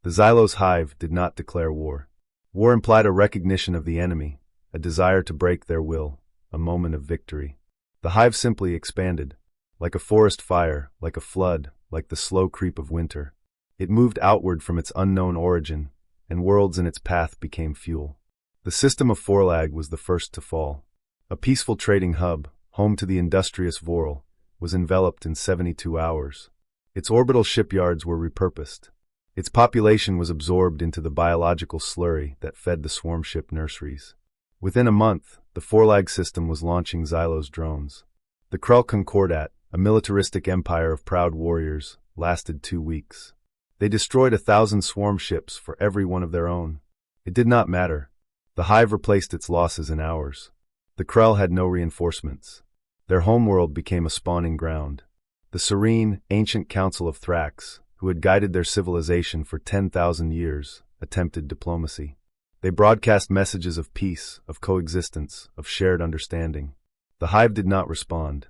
The Xylos hive did not declare war. War implied a recognition of the enemy, a desire to break their will, a moment of victory. The hive simply expanded. Like a forest fire, like a flood, like the slow creep of winter. It moved outward from its unknown origin, and worlds in its path became fuel. The system of Forlag was the first to fall. A peaceful trading hub, home to the industrious Vorl, was enveloped in 72 hours. Its orbital shipyards were repurposed. Its population was absorbed into the biological slurry that fed the swarm ship nurseries. Within a month, the Forlag system was launching Xylos drones. The Krell Concordat, a militaristic empire of proud warriors, lasted 2 weeks. They destroyed 1,000 swarm ships for every one of their own. It did not matter. The hive replaced its losses in hours. The Krell had no reinforcements. Their homeworld became a spawning ground. The serene, ancient council of Thrax, who had guided their civilization for 10,000 years, attempted diplomacy. They broadcast messages of peace, of coexistence, of shared understanding. The hive did not respond.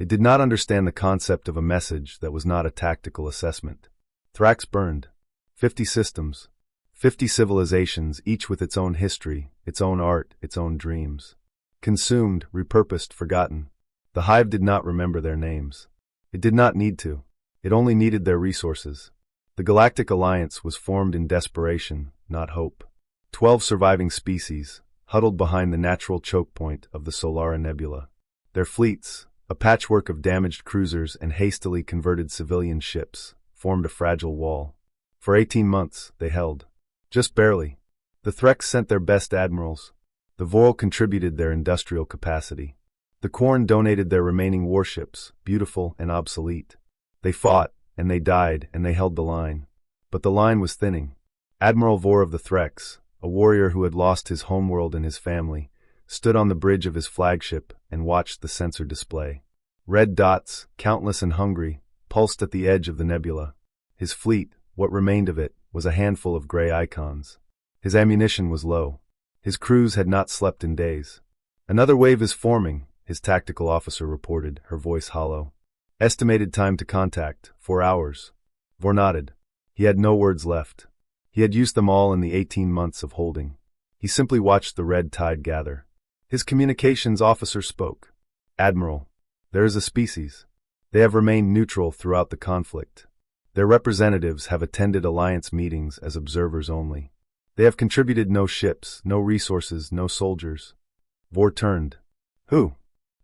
It did not understand the concept of a message that was not a tactical assessment. Thrax burned. 50 systems. 50 civilizations, each with its own history, its own art, its own dreams. Consumed, repurposed, forgotten. The hive did not remember their names. It did not need to. It only needed their resources. The Galactic Alliance was formed in desperation, not hope. 12 surviving species, huddled behind the natural choke point of the Solara Nebula. Their fleets, a patchwork of damaged cruisers and hastily converted civilian ships, formed a fragile wall. For 18 months, they held. Just barely. The Threx sent their best admirals. The Vorl contributed their industrial capacity. The Quarn donated their remaining warships, beautiful and obsolete. They fought, and they died, and they held the line. But the line was thinning. Admiral Vor of the Threx, a warrior who had lost his homeworld and his family, stood on the bridge of his flagship and watched the sensor display. Red dots, countless and hungry, pulsed at the edge of the nebula. His fleet, what remained of it, was a handful of gray icons. His ammunition was low. His crews had not slept in days. Another wave is forming, his tactical officer reported, her voice hollow. Estimated time to contact, 4 hours. Vor nodded. He had no words left. He had used them all in the 18 months of holding. He simply watched the red tide gather. His communications officer spoke. Admiral, there is a species. They have remained neutral throughout the conflict. Their representatives have attended alliance meetings as observers only. They have contributed no ships, no resources, no soldiers. Vor turned. Who?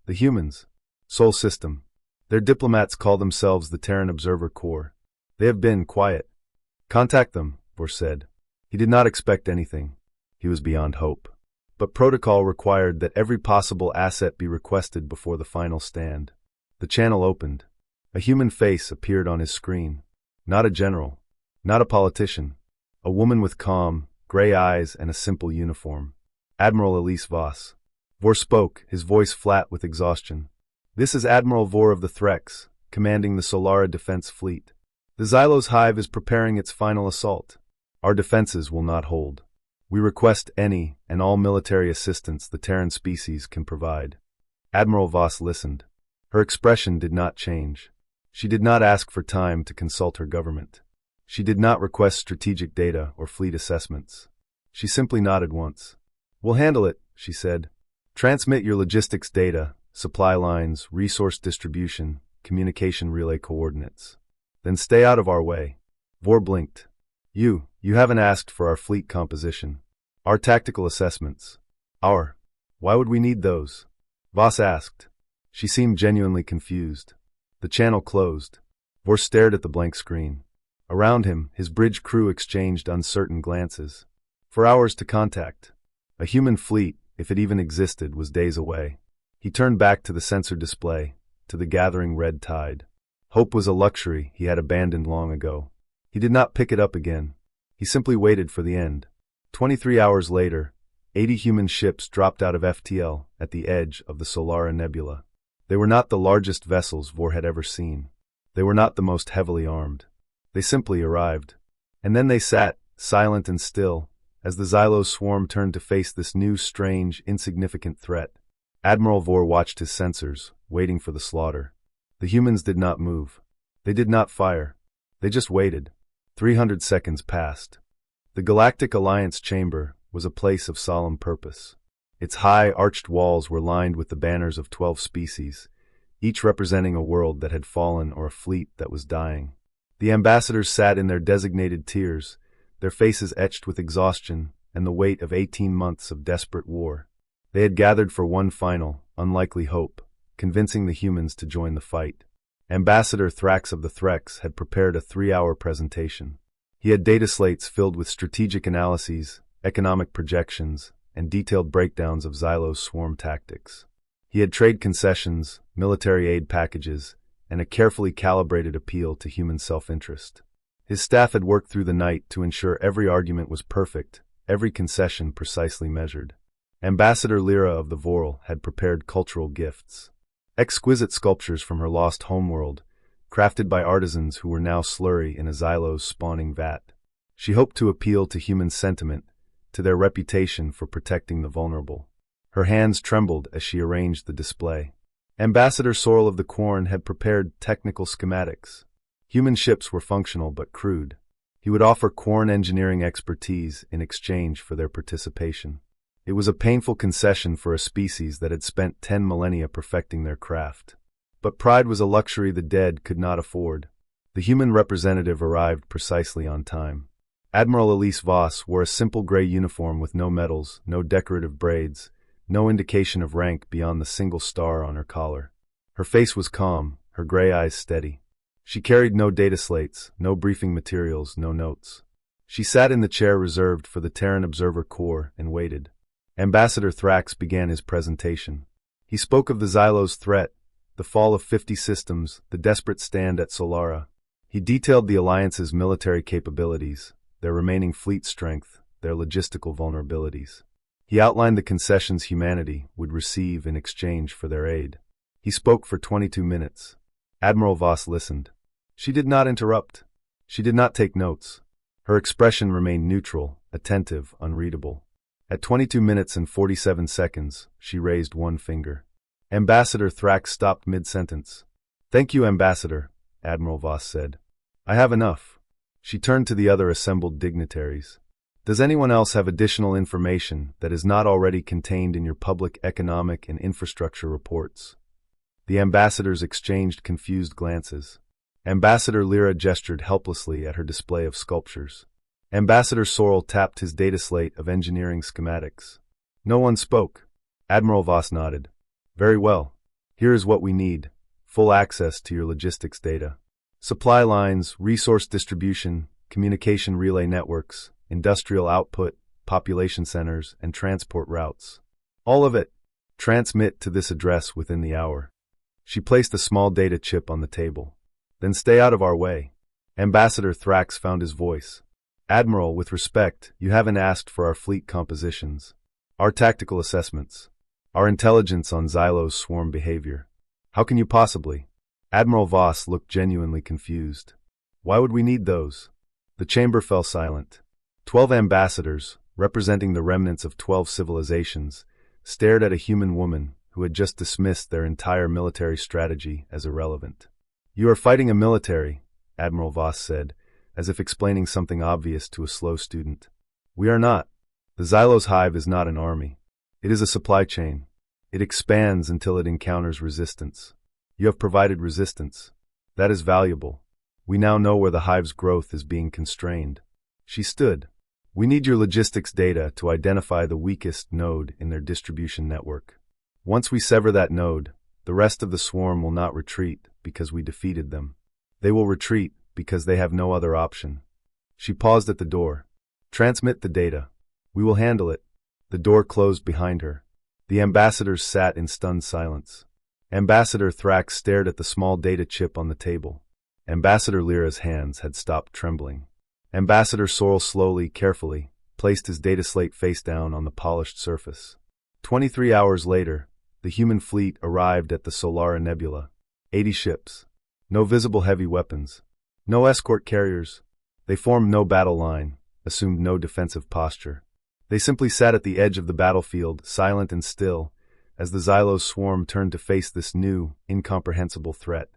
The humans. Sol System. Their diplomats call themselves the Terran Observer Corps. They have been quiet. Contact them, Vor said. He did not expect anything. He was beyond hope. But protocol required that every possible asset be requested before the final stand. The channel opened. A human face appeared on his screen. Not a general. Not a politician. A woman with calm, gray eyes and a simple uniform. Admiral Elise Voss. Vor spoke, his voice flat with exhaustion. This is Admiral Vor of the Threx, commanding the Solara Defense Fleet. The Xylos hive is preparing its final assault. Our defenses will not hold. We request any and all military assistance the Terran species can provide. Admiral Voss listened. Her expression did not change. She did not ask for time to consult her government. She did not request strategic data or fleet assessments. She simply nodded once. We'll handle it, she said. Transmit your logistics data, supply lines, resource distribution, communication relay coordinates. Then stay out of our way. Vor blinked. You haven't asked for our fleet composition. Our tactical assessments. Why would we need those? Voss asked. She seemed genuinely confused. The channel closed. Vor stared at the blank screen. Around him, his bridge crew exchanged uncertain glances. For hours to contact. A human fleet, if it even existed, was days away. He turned back to the sensor display, to the gathering red tide. Hope was a luxury he had abandoned long ago. He did not pick it up again. He simply waited for the end. 23 hours later, 80 human ships dropped out of FTL at the edge of the Solara Nebula. They were not the largest vessels Vor had ever seen. They were not the most heavily armed. They simply arrived. And then they sat, silent and still, as the Xylos swarm turned to face this new, strange, insignificant threat. Admiral Vor watched his sensors, waiting for the slaughter. The humans did not move. They did not fire. They just waited. 300 seconds passed. The Galactic Alliance chamber was a place of solemn purpose. Its high, arched walls were lined with the banners of 12 species, each representing a world that had fallen or a fleet that was dying. The ambassadors sat in their designated tiers, their faces etched with exhaustion and the weight of 18 months of desperate war. They had gathered for one final, unlikely hope, convincing the humans to join the fight. Ambassador Thrax of the Threx had prepared a 3-hour presentation. He had data slates filled with strategic analyses, economic projections, and detailed breakdowns of Xylo's swarm tactics. He had trade concessions, military aid packages, and a carefully calibrated appeal to human self-interest. His staff had worked through the night to ensure every argument was perfect, every concession precisely measured. Ambassador Lyra of the Vorl had prepared cultural gifts. Exquisite sculptures from her lost homeworld, crafted by artisans who were now slurry in a Xylo's spawning vat. She hoped to appeal to human sentiment, to their reputation for protecting the vulnerable. Her hands trembled as she arranged the display. Ambassador Sorrel of the Quarn had prepared technical schematics. Human ships were functional but crude. He would offer Quarn engineering expertise in exchange for their participation. It was a painful concession for a species that had spent 10 millennia perfecting their craft. But pride was a luxury the dead could not afford. The human representative arrived precisely on time. Admiral Elise Voss wore a simple gray uniform with no medals, no decorative braids, no indication of rank beyond the single star on her collar. Her face was calm, her gray eyes steady. She carried no data slates, no briefing materials, no notes. She sat in the chair reserved for the Terran Observer Corps and waited. Ambassador Thrax began his presentation. He spoke of the Xylo's threat, the fall of 50 systems, the desperate stand at Solara. He detailed the Alliance's military capabilities, their remaining fleet strength, their logistical vulnerabilities. He outlined the concessions humanity would receive in exchange for their aid. He spoke for 22 minutes. Admiral Voss listened. She did not interrupt. She did not take notes. Her expression remained neutral, attentive, unreadable. At 22 minutes and 47 seconds, she raised one finger. Ambassador Thrax stopped mid-sentence. "Thank you, Ambassador," Admiral Voss said. "I have enough." She turned to the other assembled dignitaries. "Does anyone else have additional information that is not already contained in your public economic and infrastructure reports?" The ambassadors exchanged confused glances. Ambassador Lyra gestured helplessly at her display of sculptures. Ambassador Sorrel tapped his data slate of engineering schematics. No one spoke. Admiral Voss nodded. "Very well. Here is what we need. Full access to your logistics data. Supply lines, resource distribution, communication relay networks, industrial output, population centers, and transport routes. All of it. Transmit to this address within the hour." She placed a small data chip on the table. "Then stay out of our way." Ambassador Thrax found his voice. "Admiral, with respect, you haven't asked for our fleet compositions, our tactical assessments, our intelligence on Xylo's swarm behavior. How can you possibly?" Admiral Voss looked genuinely confused. "Why would we need those?" The chamber fell silent. 12 ambassadors, representing the remnants of 12 civilizations, stared at a human woman who had just dismissed their entire military strategy as irrelevant. "You are fighting a military," Admiral Voss said, as if explaining something obvious to a slow student. "We are not. The Xylos hive is not an army. It is a supply chain. It expands until it encounters resistance. You have provided resistance. That is valuable. We now know where the hive's growth is being constrained." She stood. "We need your logistics data to identify the weakest node in their distribution network. Once we sever that node, the rest of the swarm will not retreat because we defeated them. They will retreat because they have no other option." She paused at the door. "Transmit the data. We will handle it." The door closed behind her. The ambassadors sat in stunned silence. Ambassador Thrax stared at the small data chip on the table. Ambassador Lyra's hands had stopped trembling. Ambassador Sorrel slowly, carefully, placed his data slate face down on the polished surface. 23 hours later, the human fleet arrived at the Solara Nebula. 80 ships. No visible heavy weapons. No escort carriers. They formed no battle line, assumed no defensive posture. They simply sat at the edge of the battlefield, silent and still, as the Xylos swarm turned to face this new, incomprehensible threat.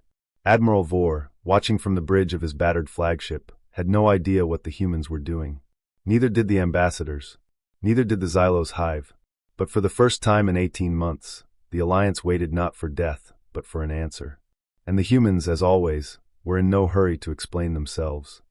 Admiral Vor, watching from the bridge of his battered flagship, had no idea what the humans were doing. Neither did the ambassadors. Neither did the Xylos hive. But for the first time in 18 months, the Alliance waited not for death, but for an answer. And the humans, as always, were in no hurry to explain themselves.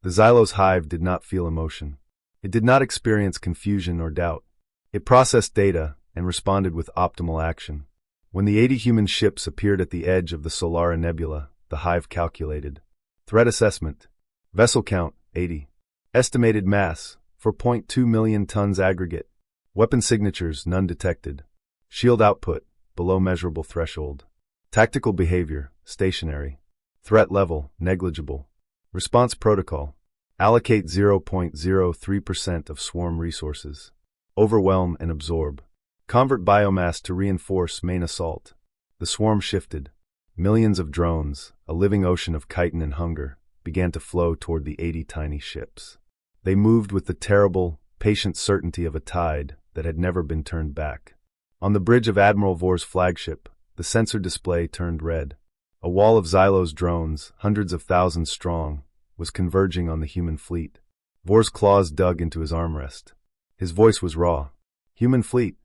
The Xylos hive did not feel emotion. It did not experience confusion or doubt. It processed data and responded with optimal action. When the 80 human ships appeared at the edge of the Solara Nebula, the hive calculated. Threat assessment. Vessel count, 80. Estimated mass, 4.2 million tons aggregate. Weapon signatures, none detected. Shield output, below measurable threshold. Tactical behavior, stationary. Threat level, negligible. Response protocol. Allocate 0.03% of swarm resources. Overwhelm and absorb. Convert biomass to reinforce main assault. The swarm shifted. Millions of drones, a living ocean of chitin and hunger, began to flow toward the 80 tiny ships. They moved with the terrible, patient certainty of a tide that had never been turned back. On the bridge of Admiral Vor's flagship, the sensor display turned red. A wall of Xylos drones, hundreds of thousands strong, was converging on the human fleet. Vor's claws dug into his armrest. His voice was raw. Human fleet.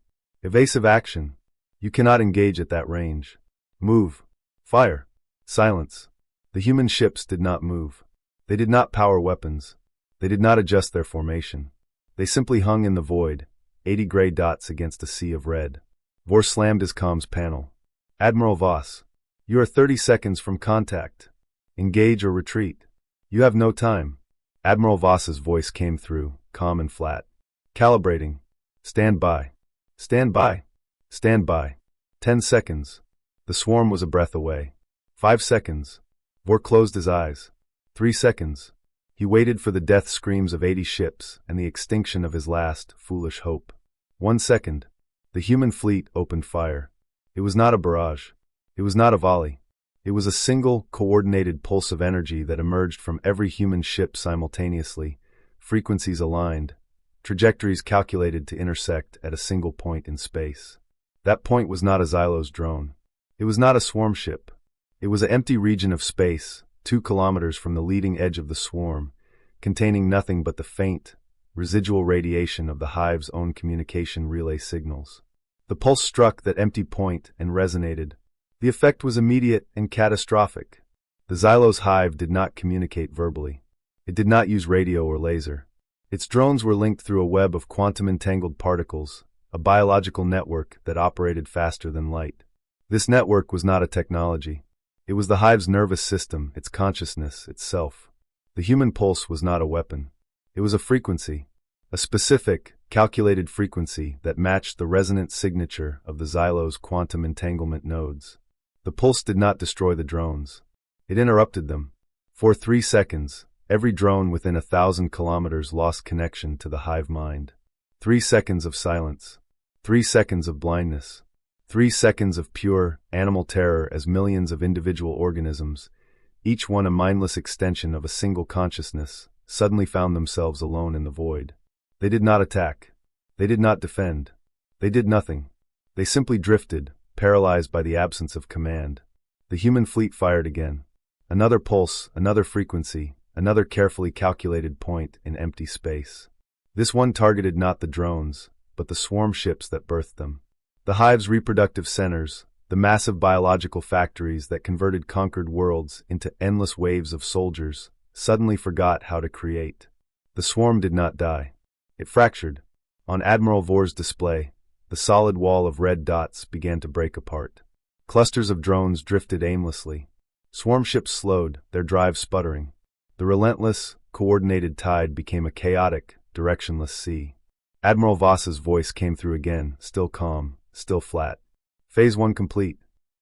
Evasive action. You cannot engage at that range. Move. Fire. Silence. The human ships did not move. They did not power weapons. They did not adjust their formation. They simply hung in the void, 80 gray dots against a sea of red. Vor slammed his comms panel. Admiral Voss, you are 30 seconds from contact. Engage or retreat. You have no time. Admiral Voss's voice came through, calm and flat. Calibrating. Stand by. Stand by. Stand by. 10 seconds. The swarm was a breath away. 5 seconds. Vor closed his eyes. 3 seconds. He waited for the death screams of 80 ships and the extinction of his last, foolish hope. 1 second. The human fleet opened fire. It was not a barrage. It was not a volley. It was a single, coordinated pulse of energy that emerged from every human ship simultaneously, frequencies aligned, trajectories calculated to intersect at a single point in space. That point was not a Xylos drone. It was not a swarm ship. It was an empty region of space, 2 kilometers from the leading edge of the swarm, containing nothing but the faint, residual radiation of the hive's own communication relay signals. The pulse struck that empty point and resonated. The effect was immediate and catastrophic. The Xylos hive did not communicate verbally. It did not use radio or laser. Its drones were linked through a web of quantum-entangled particles, a biological network that operated faster than light. This network was not a technology. It was the hive's nervous system, its consciousness, itself. The human pulse was not a weapon. It was a frequency, a specific, calculated frequency that matched the resonant signature of the Xylos quantum entanglement nodes. The pulse did not destroy the drones. It interrupted them. For 3 seconds, every drone within 1,000 kilometers lost connection to the hive mind. 3 seconds of silence. 3 seconds of blindness. 3 seconds of pure, animal terror as millions of individual organisms, each one a mindless extension of a single consciousness, suddenly found themselves alone in the void. They did not attack. They did not defend. They did nothing. They simply drifted, paralyzed by the absence of command. The human fleet fired again. Another pulse, another frequency, another carefully calculated point in empty space. This one targeted not the drones, but the swarm ships that birthed them. The hive's reproductive centers, the massive biological factories that converted conquered worlds into endless waves of soldiers, suddenly forgot how to create. The swarm did not die. It fractured. On Admiral Vor's display, the solid wall of red dots began to break apart. Clusters of drones drifted aimlessly. Swarm ships slowed, their drive sputtering. The relentless, coordinated tide became a chaotic, directionless sea. Admiral Voss's voice came through again, still calm, still flat. Phase 1 complete.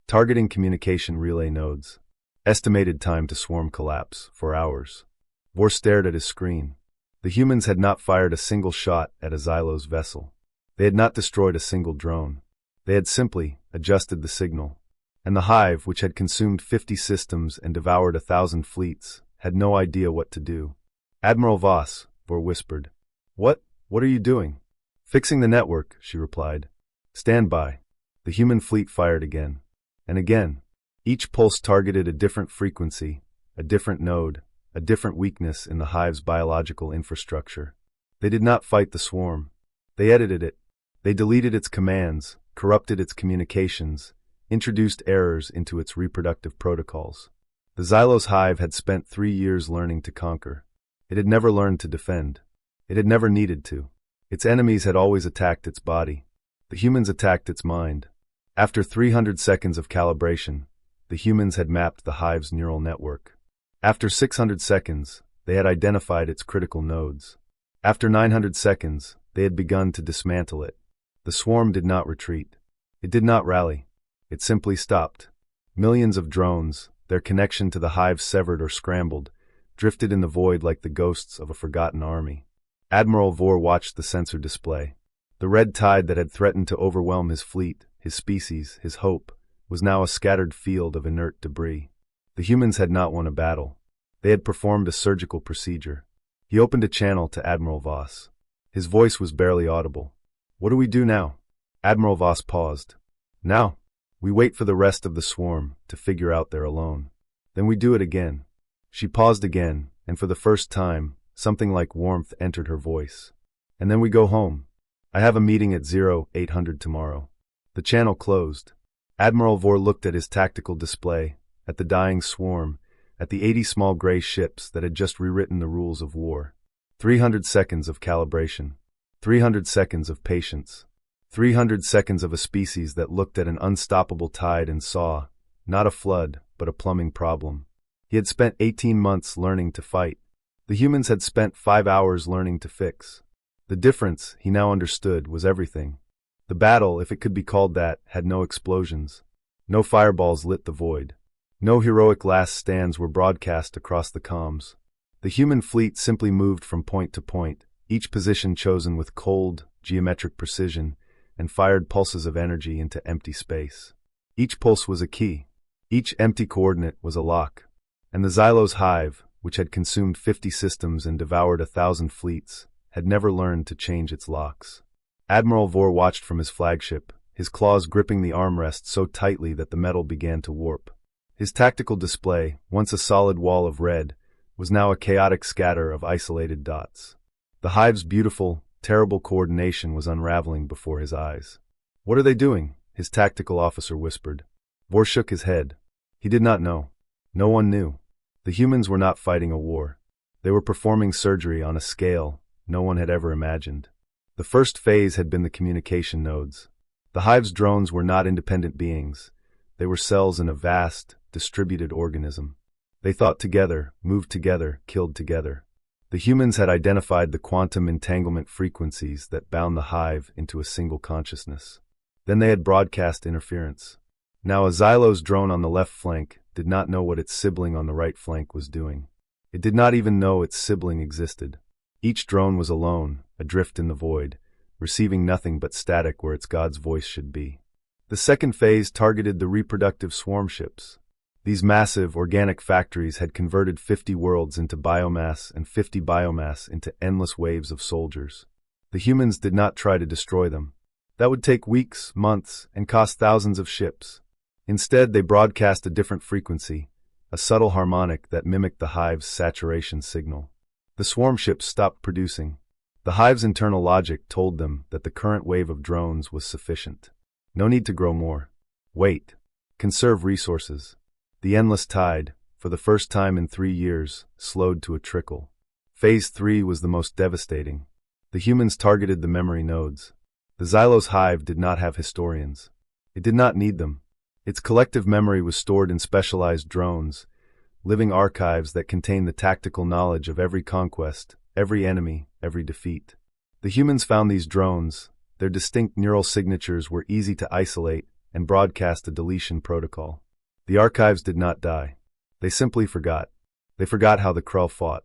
Targeting communication relay nodes. Estimated time to swarm collapse, 4 hours. Vor stared at his screen. The humans had not fired a single shot at a Xylos vessel. They had not destroyed a single drone. They had simply adjusted the signal. And the hive, which had consumed 50 systems and devoured 1,000 fleets, had no idea what to do. Admiral Voss, Vor whispered. What are you doing? Fixing the network, she replied. Stand by. The human fleet fired again. And again. Each pulse targeted a different frequency, a different node, a different weakness in the hive's biological infrastructure. They did not fight the swarm. They edited it. They deleted its commands, corrupted its communications, introduced errors into its reproductive protocols. The Xylos hive had spent 3 years learning to conquer. It had never learned to defend. It had never needed to. Its enemies had always attacked its body. The humans attacked its mind. After 300 seconds of calibration, the humans had mapped the hive's neural network. After 600 seconds, they had identified its critical nodes. After 900 seconds, they had begun to dismantle it. The swarm did not retreat. It did not rally. It simply stopped. Millions of drones, their connection to the hive severed or scrambled, drifted in the void like the ghosts of a forgotten army. Admiral Vor watched the sensor display. The red tide that had threatened to overwhelm his fleet, his species, his hope, was now a scattered field of inert debris. The humans had not won a battle. They had performed a surgical procedure. He opened a channel to Admiral Voss. His voice was barely audible. "What do we do now?" Admiral Voss paused. "Now, we wait for the rest of the swarm to figure out they're alone. Then we do it again." She paused again, and for the first time, something like warmth entered her voice. "And then we go home. I have a meeting at 0800 tomorrow." The channel closed. Admiral Vor looked at his tactical display, at the dying swarm, at the 80 small gray ships that had just rewritten the rules of war. 300 seconds of calibration. 300 seconds of patience. 300 seconds of a species that looked at an unstoppable tide and saw, not a flood, but a plumbing problem. He had spent 18 months learning to fight. The humans had spent 5 hours learning to fix. The difference, he now understood, was everything. The battle, if it could be called that, had no explosions. No fireballs lit the void. No heroic last stands were broadcast across the comms. The human fleet simply moved from point to point, each position chosen with cold, geometric precision, and fired pulses of energy into empty space. Each pulse was a key. Each empty coordinate was a lock. And the Xylos hive, which had consumed 50 systems and devoured 1,000 fleets, had never learned to change its locks. Admiral Vor watched from his flagship, his claws gripping the armrest so tightly that the metal began to warp. His tactical display, once a solid wall of red, was now a chaotic scatter of isolated dots. The hive's beautiful, terrible coordination was unraveling before his eyes. "What are they doing?" his tactical officer whispered. Vor shook his head. He did not know. No one knew. The humans were not fighting a war. They were performing surgery on a scale no one had ever imagined. The first phase had been the communication nodes. The hive's drones were not independent beings. They were cells in a vast, distributed organism. They thought together, moved together, killed together. The humans had identified the quantum entanglement frequencies that bound the hive into a single consciousness. Then they had broadcast interference. Now a Xylos drone on the left flank did not know what its sibling on the right flank was doing. It did not even know its sibling existed. Each drone was alone, adrift in the void, receiving nothing but static where its god's voice should be. The second phase targeted the reproductive swarm ships. These massive, organic factories had converted 50 worlds into biomass and 50 biomass into endless waves of soldiers. The humans did not try to destroy them. That would take weeks, months, and cost thousands of ships. Instead, they broadcast a different frequency, a subtle harmonic that mimicked the hive's saturation signal. The swarm ships stopped producing. The hive's internal logic told them that the current wave of drones was sufficient. No need to grow more. Wait. Conserve resources. The endless tide, for the first time in 3 years, slowed to a trickle. Phase 3 was the most devastating. The humans targeted the memory nodes. The Xylos hive did not have historians. It did not need them. Its collective memory was stored in specialized drones, living archives that contained the tactical knowledge of every conquest, every enemy, every defeat. The humans found these drones. Their distinct neural signatures were easy to isolate and broadcast a deletion protocol. The archives did not die. They simply forgot. They forgot how the Krell fought.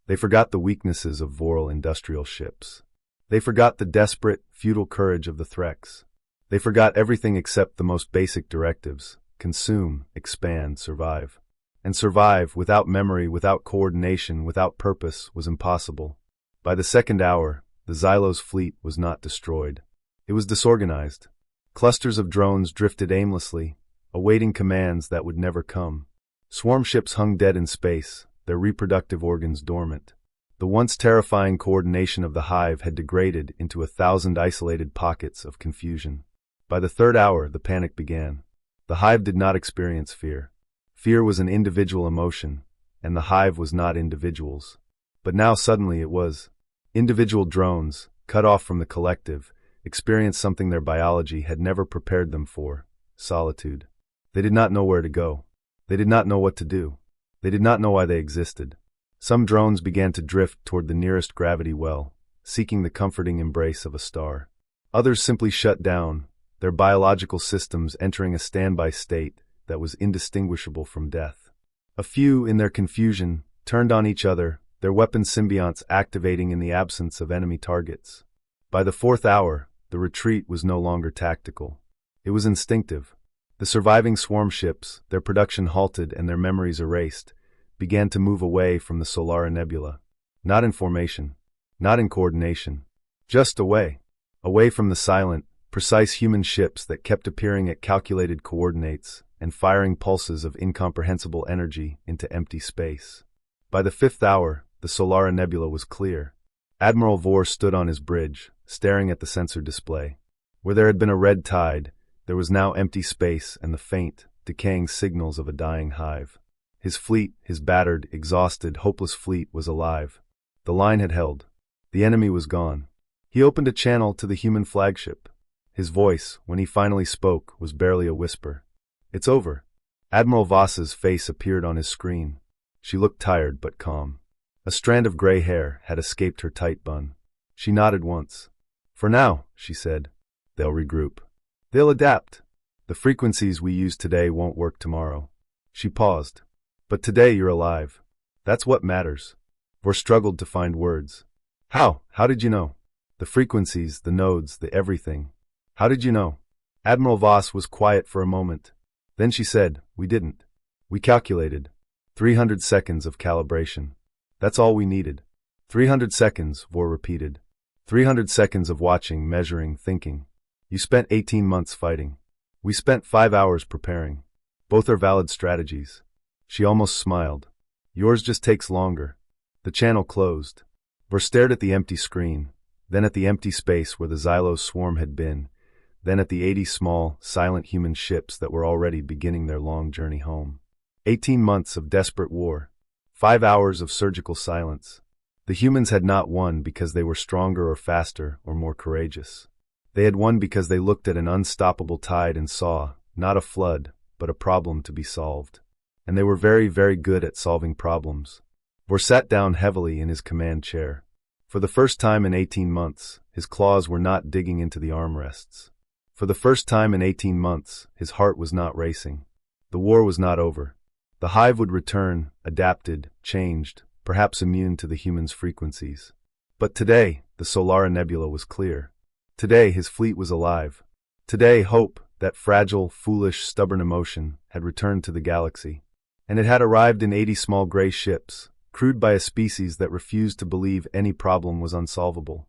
They forgot the weaknesses of Voral industrial ships. They forgot the desperate, futile courage of the Threx. They forgot everything except the most basic directives: consume, expand, survive. And survive, without memory, without coordination, without purpose, was impossible. By the second hour, the Xylos fleet was not destroyed. It was disorganized. Clusters of drones drifted aimlessly, awaiting commands that would never come. Swarm ships hung dead in space, their reproductive organs dormant. The once terrifying coordination of the hive had degraded into 1,000 isolated pockets of confusion. By the third hour, the panic began. The hive did not experience fear. Fear was an individual emotion, and the hive was not individuals. But now suddenly it was. Individual drones, cut off from the collective, experienced something their biology had never prepared them for: solitude. They did not know where to go. They did not know what to do. They did not know why they existed. Some drones began to drift toward the nearest gravity well, seeking the comforting embrace of a star. Others simply shut down, their biological systems entering a standby state that was indistinguishable from death. A few, in their confusion, turned on each other, their weapon symbionts activating in the absence of enemy targets. By the fourth hour, the retreat was no longer tactical. It was instinctive. The surviving swarm ships, their production halted and their memories erased, began to move away from the Solara Nebula. Not in formation, not in coordination, just away. Away from the silent, precise human ships that kept appearing at calculated coordinates and firing pulses of incomprehensible energy into empty space. By the fifth hour, the Solara Nebula was clear. Admiral Vore stood on his bridge, staring at the sensor display. Where there had been a red tide, there was now empty space and the faint, decaying signals of a dying hive. His fleet, his battered, exhausted, hopeless fleet, was alive. The line had held. The enemy was gone. He opened a channel to the human flagship. His voice, when he finally spoke, was barely a whisper. "It's over." Admiral Voss's face appeared on his screen. She looked tired but calm. A strand of gray hair had escaped her tight bun. She nodded once. "For now," she said. "They'll regroup. They'll adapt. The frequencies we use today won't work tomorrow." She paused. "But today you're alive. That's what matters." Vore struggled to find words. How? How did you know? The frequencies, the nodes, the everything. How did you know?" Admiral Voss was quiet for a moment. Then she said, "We didn't. We calculated. 300 seconds of calibration. That's all we needed." 300 seconds, Vore repeated. 300 seconds of watching, measuring, thinking. "You spent 18 months fighting. We spent 5 hours preparing. Both are valid strategies." She almost smiled. "Yours just takes longer." The channel closed. Vore stared at the empty screen, then at the empty space where the Xylos swarm had been, then at the 80 small, silent human ships that were already beginning their long journey home. 18 months of desperate war. 5 hours of surgical silence. The humans had not won because they were stronger or faster or more courageous. They had won because they looked at an unstoppable tide and saw, not a flood, but a problem to be solved. And they were very, very good at solving problems. Vore sat down heavily in his command chair. For the first time in 18 months, his claws were not digging into the armrests. For the first time in 18 months, his heart was not racing. The war was not over. The hive would return, adapted, changed, perhaps immune to the humans' frequencies. But today, the Solara Nebula was clear. Today, his fleet was alive. Today, hope, that fragile, foolish, stubborn emotion, had returned to the galaxy. And it had arrived in 80 small gray ships, crewed by a species that refused to believe any problem was unsolvable.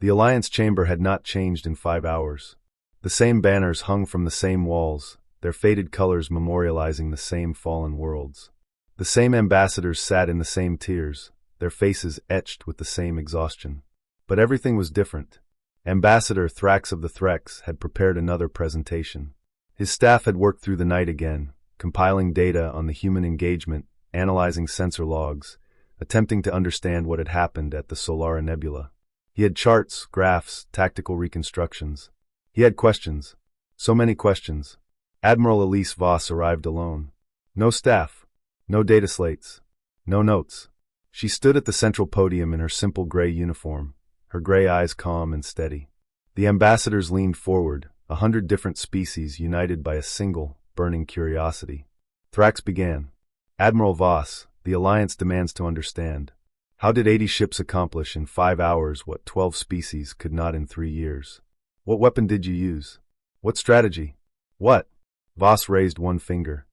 The Alliance chamber had not changed in 5 hours. The same banners hung from the same walls, their faded colors memorializing the same fallen worlds. The same ambassadors sat in the same tiers, their faces etched with the same exhaustion. But everything was different. Ambassador Thrax of the Threx had prepared another presentation. His staff had worked through the night again, compiling data on the human engagement, analyzing sensor logs, attempting to understand what had happened at the Solara Nebula. He had charts, graphs, tactical reconstructions. He had questions. So many questions. Admiral Elise Voss arrived alone. No staff. No data slates. No notes. She stood at the central podium in her simple gray uniform, her gray eyes calm and steady. The ambassadors leaned forward, 100 different species united by a single, burning curiosity. Thrax began. "Admiral Voss, the Alliance demands to understand. How did 80 ships accomplish in 5 hours what 12 species could not in 3 years? What weapon did you use? What strategy? What?" Voss raised one finger.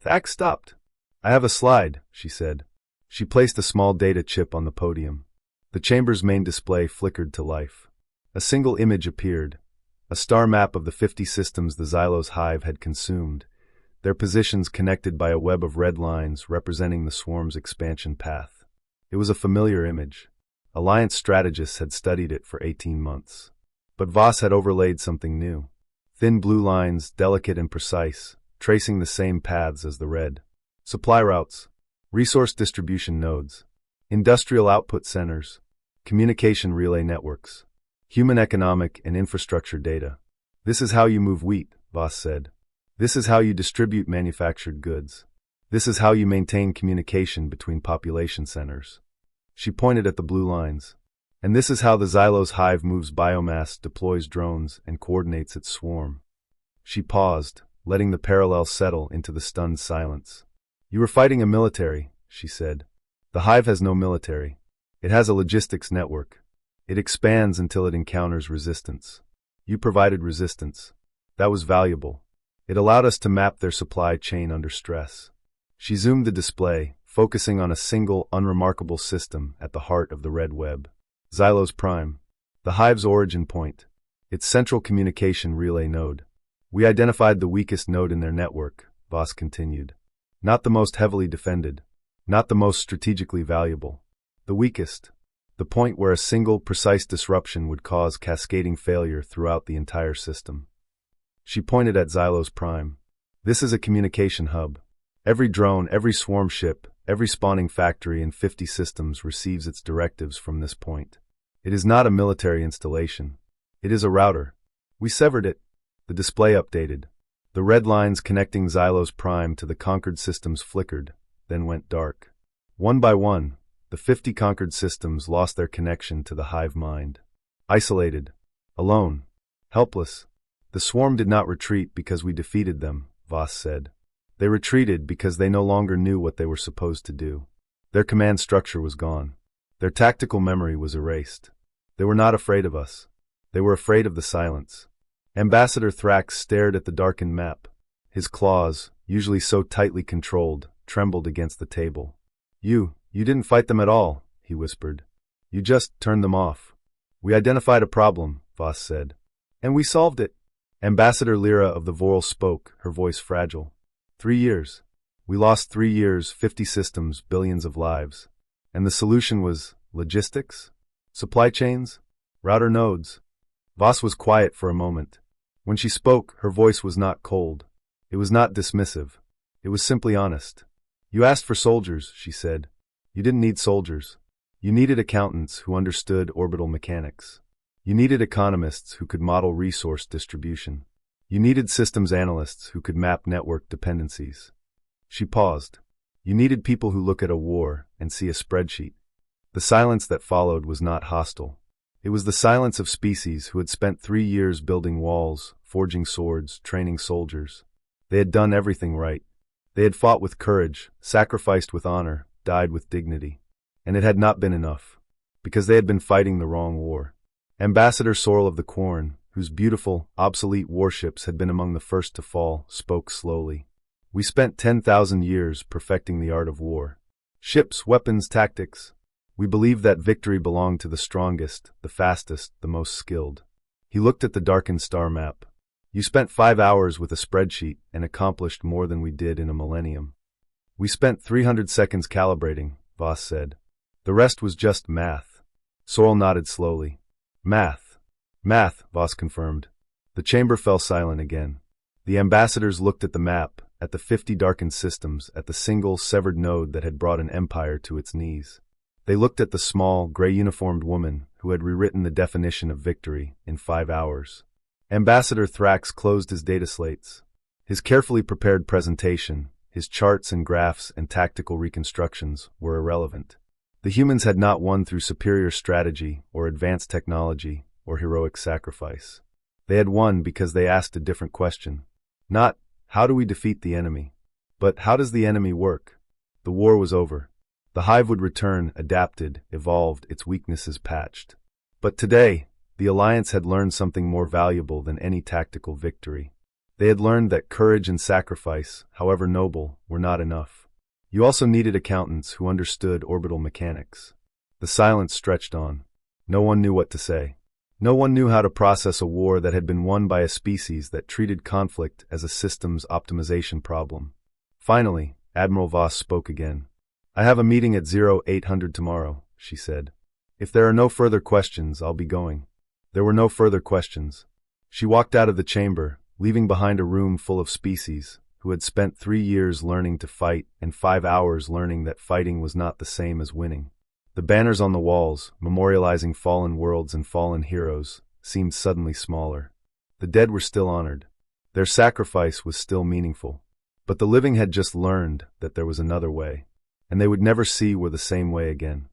Thrax stopped. "I have a slide," she said. She placed a small data chip on the podium. The chamber's main display flickered to life. A single image appeared. A star map of the 50 systems the Xylos hive had consumed, their positions connected by a web of red lines representing the swarm's expansion path. It was a familiar image. Alliance strategists had studied it for 18 months. But Voss had overlaid something new. Thin blue lines, delicate and precise, tracing the same paths as the red. Supply routes, resource distribution nodes, industrial output centers, communication relay networks, human economic and infrastructure data. This is how you move wheat, Voss said. This is how you distribute manufactured goods. This is how you maintain communication between population centers. She pointed at the blue lines. And this is how the Xylos hive moves biomass, deploys drones, and coordinates its swarm. She paused, letting the parallel settle into the stunned silence. You were fighting a military, she said. The hive has no military. It has a logistics network. It expands until it encounters resistance. You provided resistance. That was valuable. It allowed us to map their supply chain under stress. She zoomed the display, focusing on a single, unremarkable system at the heart of the red web. Xylos Prime, the hive's origin point, its central communication relay node. We identified the weakest node in their network, Voss continued. Not the most heavily defended, not the most strategically valuable. The weakest, the point where a single, precise disruption would cause cascading failure throughout the entire system. She pointed at Xylos Prime. This is a communication hub. Every drone, every swarm ship, every spawning factory in 50 systems receives its directives from this point. It is not a military installation. It is a router. We severed it. The display updated. The red lines connecting Xylos Prime to the conquered systems flickered, then went dark. One by one, the 50 conquered systems lost their connection to the hive mind. Isolated. Alone. Helpless. The swarm did not retreat because we defeated them, Voss said. They retreated because they no longer knew what they were supposed to do. Their command structure was gone. Their tactical memory was erased. They were not afraid of us. They were afraid of the silence. Ambassador Thrax stared at the darkened map. His claws, usually so tightly controlled, trembled against the table. You didn't fight them at all, he whispered. You just turned them off. We identified a problem, Voss said. And we solved it. Ambassador Lyra of the Voral spoke, her voice fragile. 3 years. We lost 3 years, 50 systems, billions of lives. And the solution was logistics? Supply chains? Router nodes? Voss was quiet for a moment. When she spoke, her voice was not cold. It was not dismissive. It was simply honest. You asked for soldiers, she said. You didn't need soldiers. You needed accountants who understood orbital mechanics. You needed economists who could model resource distribution. You needed systems analysts who could map network dependencies. She paused. You needed people who look at a war and see a spreadsheet. The silence that followed was not hostile. It was the silence of species who had spent 3 years building walls, forging swords, training soldiers. They had done everything right. They had fought with courage, sacrificed with honor, died with dignity. And it had not been enough, because they had been fighting the wrong war. Ambassador Sorrel of the Quorn, whose beautiful, obsolete warships had been among the first to fall, spoke slowly. We spent 10,000 years perfecting the art of war. Ships, weapons, tactics. We believed that victory belonged to the strongest, the fastest, the most skilled. He looked at the darkened star map. You spent 5 hours with a spreadsheet and accomplished more than we did in a millennium. We spent 300 seconds calibrating, Voss said. The rest was just math. Sorrel nodded slowly. Math. Math, Voss confirmed. The chamber fell silent again. The ambassadors looked at the map, at the 50 darkened systems, at the single, severed node that had brought an empire to its knees. They looked at the small, gray-uniformed woman who had rewritten the definition of victory in 5 hours. Ambassador Thrax closed his data slates. His carefully prepared presentation, his charts and graphs and tactical reconstructions were irrelevant. The humans had not won through superior strategy or advanced technology or heroic sacrifice. They had won because they asked a different question. Not, how do we defeat the enemy? But how does the enemy work? The war was over. The hive would return, adapted, evolved, its weaknesses patched. But today, the Alliance had learned something more valuable than any tactical victory. They had learned that courage and sacrifice, however noble, were not enough. You also needed accountants who understood orbital mechanics. The silence stretched on. No one knew what to say. No one knew how to process a war that had been won by a species that treated conflict as a systems optimization problem. Finally, Admiral Voss spoke again. "I have a meeting at 0800 tomorrow," she said. "If there are no further questions, I'll be going." There were no further questions. She walked out of the chamber, leaving behind a room full of species who had spent 3 years learning to fight and 5 hours learning that fighting was not the same as winning. The banners on the walls, memorializing fallen worlds and fallen heroes, seemed suddenly smaller. The dead were still honored. Their sacrifice was still meaningful. But the living had just learned that there was another way, and they would never see were the same way again.